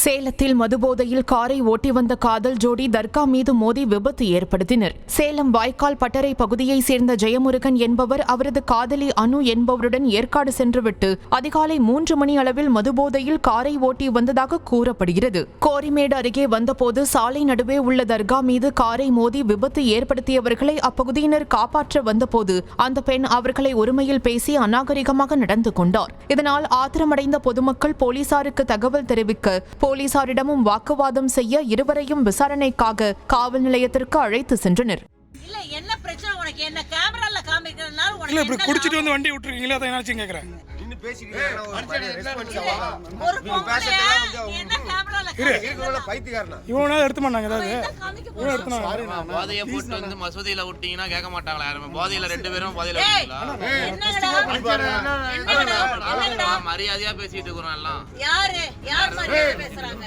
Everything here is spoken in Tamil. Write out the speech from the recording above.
சேலத்தில் மதுபோதையில் காரை ஓட்டி வந்த காதல் ஜோடி தர்கா மீது மோதி விபத்து ஏற்படுத்தினர். சேலம் வாய்க்கால் பட்டறை பகுதியைச் சேர்ந்த ஜெயமுருகன் என்பவர் அவரது காதலி அனு என்பவருடன் ஏற்காடு சென்றுவிட்டு அதிகாலை 3 மணி அளவில் மதுபோதையில் காரை ஓட்டி வந்ததாக கூறப்படுகிறது. கோரிமேடு அருகே வந்தபோது சாலை நடுவே உள்ள தர்கா மீது காரை மோதி விபத்து ஏற்படுத்தியவர்களை அப்பகுதியினர் காப்பாற்ற வந்தபோது அந்த பெண் அவர்களை ஒருமையில் பேசி அநாகரிகமாக நடந்து கொண்டார். இதனால் ஆத்திரமடைந்த பொதுமக்கள் போலீசாருக்கு தகவல் தெரிவிக்க போலீசாரிடமும் வாக்குவாதம் செய்ய இருவரையும் விசாரணைக்காக காவல் நிலையத்திற்கு அழைத்து சென்றனர். என்ன பிரச்சனை உனக்கு? என்ன கேமரால காமிக்கிறதுனால உனக்கு இல்ல இப்படி குடிச்சிட்டு வந்து வண்டி விட்டுருக்கீங்களா? அத என்னாச்சு கேக்குறேன். இன்னும் பேசிக்கிட்டே ஒரு பொம்பளையா என்ன கேமரால காமிக்கிறதுனால பைத்தியக்காரனா இவனா எடுத்து பண்ணாங்க. ஏதாவது இவனா எடுத்துனா போதைய போட்டு வந்து மசூதியில விட்டீங்கன்னா கேட்க மாட்டாங்களா யாரும்? போதையில ரெண்டு பேரும் போதையில விட்டீங்களா? என்னங்கடா மரியாதையா பேசிட்டு இருக்கோம் எல்லாம். யார் மரியாதை பேசுறாங்க?